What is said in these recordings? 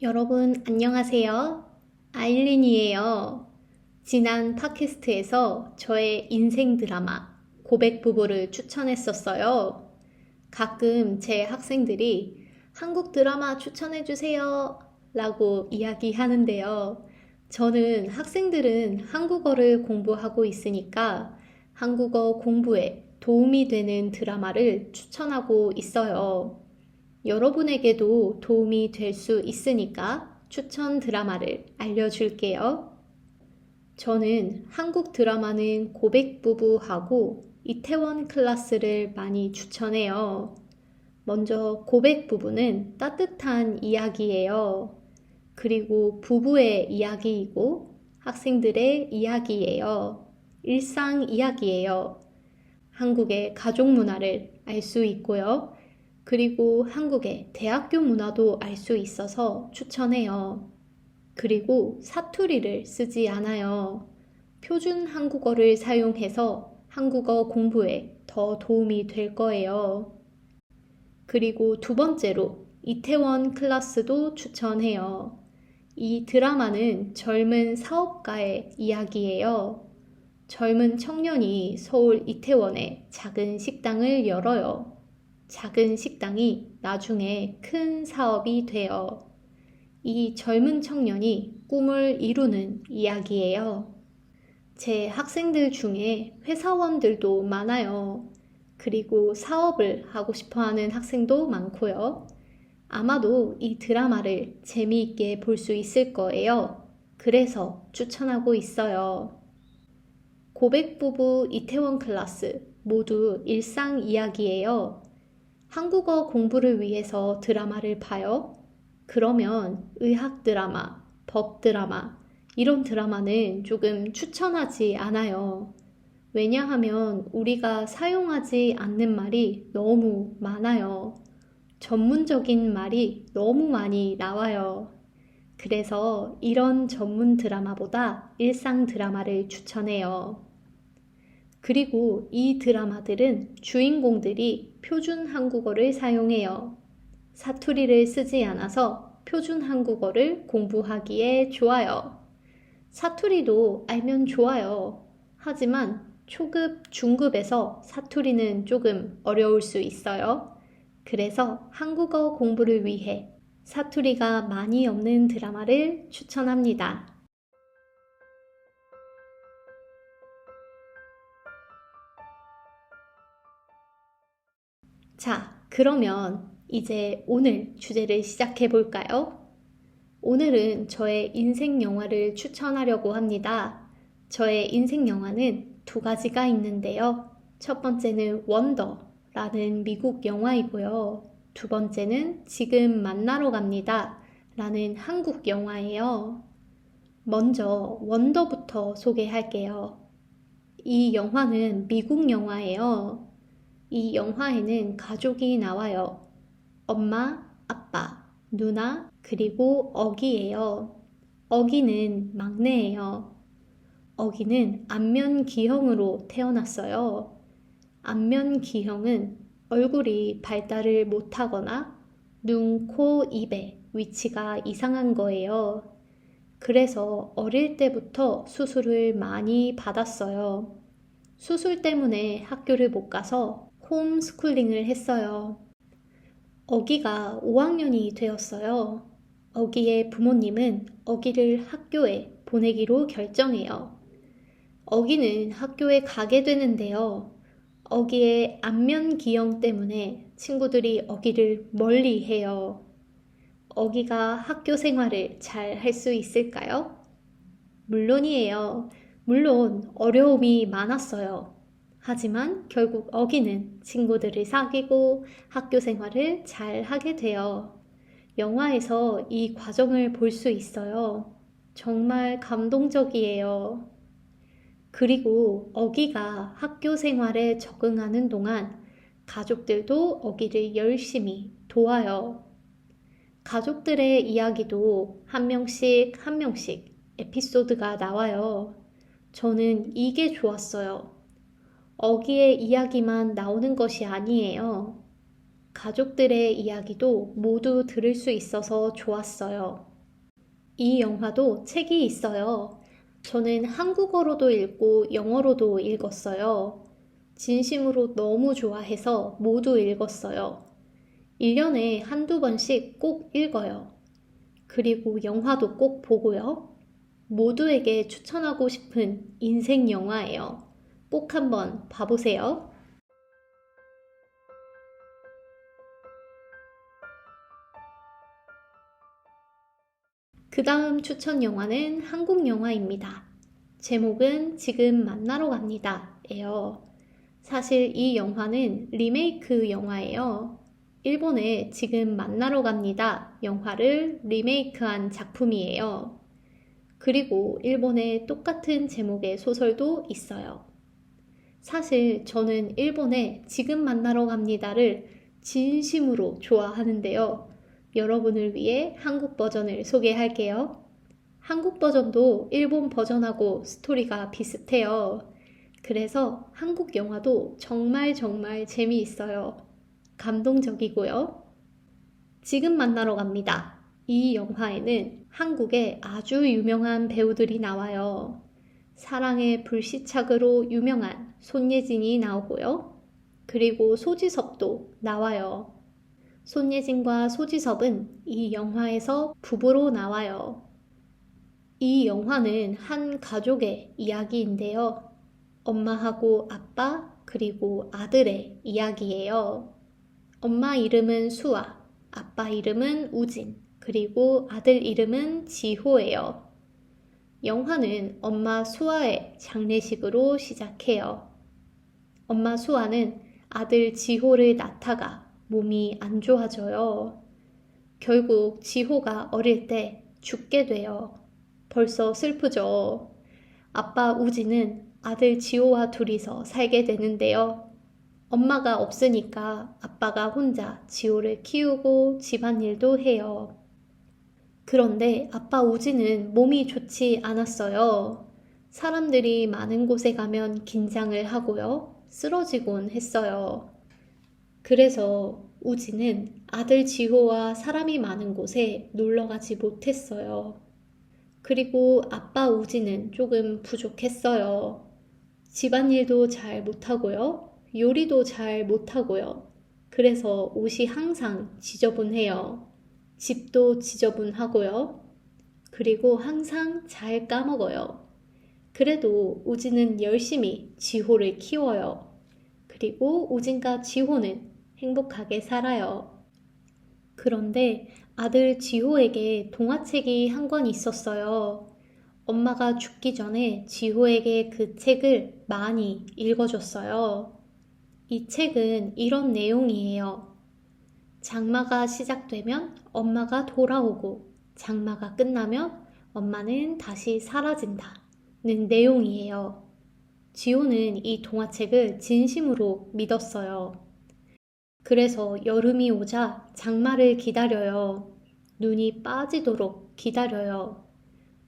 여러분, 안녕하세요. 아일린이에요. 지난 팟캐스트에서 저의 인생 드라마 고백 부부를 추천했었어요. 가끔 제 학생들이 한국 드라마 추천해주세요 라고 이야기하는데요. 저는 학생들은 한국어를 공부하고 있으니까 한국어 공부에 도움이 되는 드라마를 추천하고 있어요. 여러분에게도 도움이 될 수 있으니까 추천 드라마를 알려줄게요. 저는 한국 드라마는 고백부부하고 이태원 클라스를 많이 추천해요. 먼저 고백부부는 따뜻한 이야기예요. 그리고 부부의 이야기이고 학생들의 이야기예요. 일상 이야기예요. 한국의 가족 문화를 알 수 있고요. 그리고 한국의 대학교 문화도 알 수 있어서 추천해요. 그리고 사투리를 쓰지 않아요. 표준 한국어를 사용해서 한국어 공부에 더 도움이 될 거예요. 그리고 두 번째로 이태원 클라스도 추천해요. 이 드라마는 젊은 사업가의 이야기예요. 젊은 청년이 서울 이태원에 작은 식당을 열어요. 작은 식당이 나중에 큰 사업이 돼요. 이 젊은 청년이 꿈을 이루는 이야기예요. 제 학생들 중에 회사원들도 많아요. 그리고 사업을 하고 싶어 하는 학생도 많고요. 아마도 이 드라마를 재미있게 볼 수 있을 거예요. 그래서 추천하고 있어요. 고백부부 이태원 클라스 모두 일상 이야기예요. 한국어 공부를 위해서 드라마를 봐요? 그러면 의학 드라마, 법 드라마, 이런 드라마는 조금 추천하지 않아요. 왜냐하면 우리가 사용하지 않는 말이 너무 많아요. 전문적인 말이 너무 많이 나와요. 그래서 이런 전문 드라마보다 일상 드라마를 추천해요. 그리고 이 드라마들은 주인공들이 표준 한국어를 사용해요. 사투리를 쓰지 않아서 표준 한국어를 공부하기에 좋아요. 사투리도 알면 좋아요. 하지만 초급, 중급에서 사투리는 조금 어려울 수 있어요. 그래서 한국어 공부를 위해 사투리가 많이 없는 드라마를 추천합니다. 자, 그러면 이제 오늘 주제를 시작해 볼까요? 오늘은 저의 인생 영화를 추천하려고 합니다. 저의 인생 영화는 두 가지가 있는데요. 첫 번째는 원더라는 미국 영화이고요. 두 번째는 지금 만나러 갑니다 라는 한국 영화예요. 먼저 원더부터 소개할게요. 이 영화는 미국 영화예요. 이 영화에는 가족이 나와요. 엄마, 아빠, 누나, 그리고 어기예요. 어기는 막내예요. 어기는 안면기형으로 태어났어요. 안면기형은 얼굴이 발달을 못하거나 눈, 코, 입의 위치가 이상한 거예요. 그래서 어릴 때부터 수술을 많이 받았어요. 수술 때문에 학교를 못 가서 홈스쿨링을 했어요. 어기가 5학년이 되었어요. 어기의 부모님은 어기를 학교에 보내기로 결정해요. 어기는 학교에 가게 되는데요. 어기의 안면기형 때문에 친구들이 어기를 멀리해요. 어기가 학교 생활을 잘 할 수 있을까요? 물론이에요. 물론 어려움이 많았어요. 하지만 결국 어기는 친구들을 사귀고 학교 생활을 잘 하게 돼요. 영화에서 이 과정을 볼 수 있어요. 정말 감동적이에요. 그리고 어기가 학교 생활에 적응하는 동안 가족들도 어기를 열심히 도와요. 가족들의 이야기도 한 명씩 한 명씩 에피소드가 나와요. 저는 이게 좋았어요. 어기의 이야기만 나오는 것이 아니에요. 가족들의 이야기도 모두 들을 수 있어서 좋았어요. 이 영화도 책이 있어요. 저는 한국어로도 읽고 영어로도 읽었어요. 진심으로 너무 좋아해서 모두 읽었어요. 1년에 한두 번씩 꼭 읽어요. 그리고 영화도 꼭 보고요. 모두에게 추천하고 싶은 인생 영화예요. 꼭 한번 봐보세요. 그 다음 추천 영화는 한국 영화입니다. 제목은 지금 만나러 갑니다. 예요. 사실 이 영화는 리메이크 영화예요. 일본의 지금 만나러 갑니다 영화를 리메이크한 작품이에요. 그리고 일본의 똑같은 제목의 소설도 있어요. 사실 저는 일본의 지금 만나러 갑니다를 진심으로 좋아하는데요. 여러분을 위해 한국 버전을 소개할게요. 한국 버전도 일본 버전하고 스토리가 비슷해요. 그래서 한국 영화도 정말 재미있어요. 감동적이고요. 지금 만나러 갑니다. 이 영화에는 한국의 아주 유명한 배우들이 나와요. 사랑의 불시착으로 유명한 손예진이 나오고요. 그리고 소지섭도 나와요. 손예진과 소지섭은 이 영화에서 부부로 나와요. 이 영화는 한 가족의 이야기인데요. 엄마하고 아빠 그리고 아들의 이야기예요. 엄마 이름은 수아, 아빠 이름은 우진, 그리고 아들 이름은 지호예요. 영화는 엄마 수아의 장례식으로 시작해요. 엄마 수아는 아들 지호를 낳다가 몸이 안 좋아져요. 결국 지호가 어릴 때 죽게 돼요. 벌써 슬프죠. 아빠 우진은 아들 지호와 둘이서 살게 되는데요. 엄마가 없으니까 아빠가 혼자 지호를 키우고 집안일도 해요. 그런데 아빠 우진은 몸이 좋지 않았어요. 사람들이 많은 곳에 가면 긴장을 하고요. 쓰러지곤 했어요. 그래서 우진은 아들 지호와 사람이 많은 곳에 놀러 가지 못했어요. 그리고 아빠 우진은 조금 부족했어요. 집안일도 잘 못하고요. 요리도 잘 못하고요. 그래서 옷이 항상 지저분해요. 집도 지저분하고요. 그리고 항상 잘 까먹어요. 그래도 우진은 열심히 지호를 키워요. 그리고 우진과 지호는 행복하게 살아요. 그런데 아들 지호에게 동화책이 한 권 있었어요. 엄마가 죽기 전에 지호에게 그 책을 많이 읽어줬어요. 이 책은 이런 내용이에요. 장마가 시작되면 엄마가 돌아오고 장마가 끝나면 엄마는 다시 사라진다. 는 내용이에요. 지호는 이 동화책을 진심으로 믿었어요. 그래서 여름이 오자 장마를 기다려요. 눈이 빠지도록 기다려요.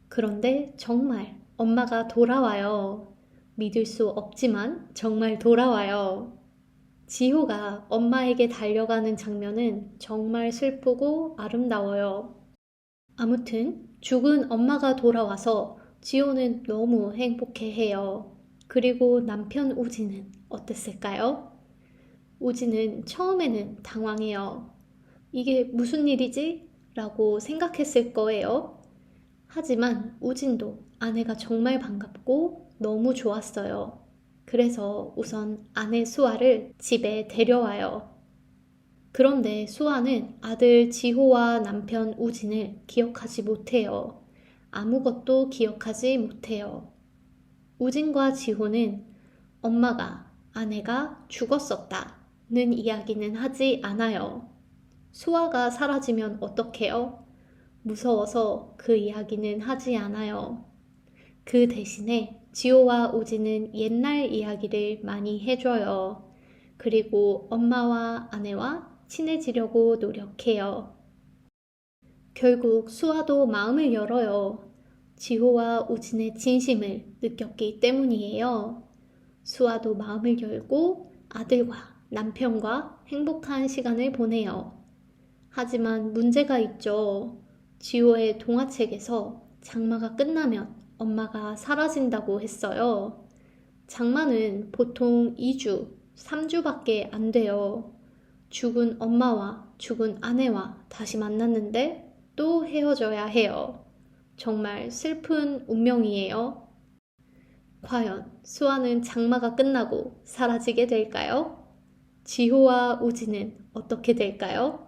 그런데 정말 엄마가 돌아와요. 믿을 수 없지만 정말 돌아와요. 지호가 엄마에게 달려가는 장면은 정말 슬프고 아름다워요. 아무튼 죽은 엄마가 돌아와서 지호는 너무 행복해해요. 그리고 남편 우진은 어땠을까요? 우진은 처음에는 당황해요. 이게 무슨 일이지? 라고 생각했을 거예요. 하지만 우진도 아내가 정말 반갑고 너무 좋았어요. 그래서 우선 아내 수아를 집에 데려와요. 그런데 수아는 아들 지호와 남편 우진을 기억하지 못해요. 아무것도 기억하지 못해요. 우진과 지호는 엄마가, 아내가 죽었었다. 는 이야기는 하지 않아요. 수아가 사라지면 어떡해요? 무서워서 그 이야기는 하지 않아요. 그 대신에 지호와 우진은 옛날 이야기를 많이 해줘요. 그리고 엄마와 아내와 친해지려고 노력해요. 결국 수아도 마음을 열어요. 지호와 우진의 진심을 느꼈기 때문이에요. 수아도 마음을 열고 아들과 남편과 행복한 시간을 보내요. 하지만 문제가 있죠. 지호의 동화책에서 장마가 끝나면 엄마가 사라진다고 했어요. 장마는 보통 2주, 3주밖에 안 돼요. 죽은 엄마와 죽은 아내와 다시 만났는데 또 헤어져야 해요. 정말 슬픈 운명이에요. 과연 수아는 장마가 끝나고 사라지게 될까요? 지호와 우지는 어떻게 될까요?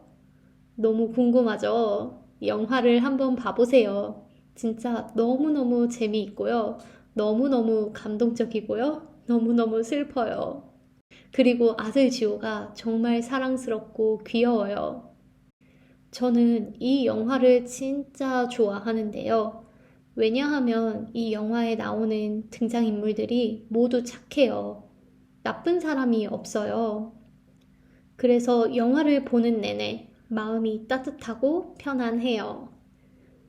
너무 궁금하죠? 영화를 한번 봐보세요. 진짜 너무너무 재미있고요. 너무너무 감동적이고요. 너무너무 슬퍼요. 그리고 아들 지호가 정말 사랑스럽고 귀여워요. 저는 이 영화를 진짜 좋아하는데요. 왜냐하면 이 영화에 나오는 등장인물들이 모두 착해요. 나쁜 사람이 없어요. 그래서 영화를 보는 내내 마음이 따뜻하고 편안해요.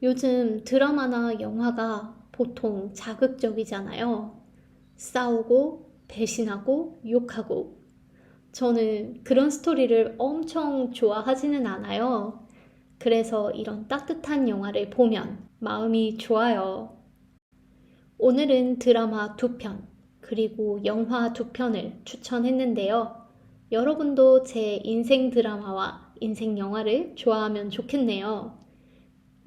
요즘 드라마나 영화가 보통 자극적이잖아요. 싸우고, 배신하고, 욕하고. 저는 그런 스토리를 엄청 좋아하지는 않아요. 그래서 이런 따뜻한 영화를 보면 마음이 좋아요. 오늘은 드라마 2편, 그리고 영화 2편을 추천했는데요. 여러분도 제 인생 드라마와 인생 영화를 좋아하면 좋겠네요.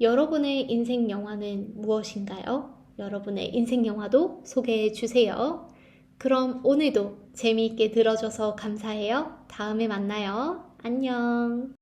여러분의 인생 영화는 무엇인가요? 여러분의 인생 영화도 소개해 주세요. 그럼 오늘도 재미있게 들어줘서 감사해요. 다음에 만나요. 안녕.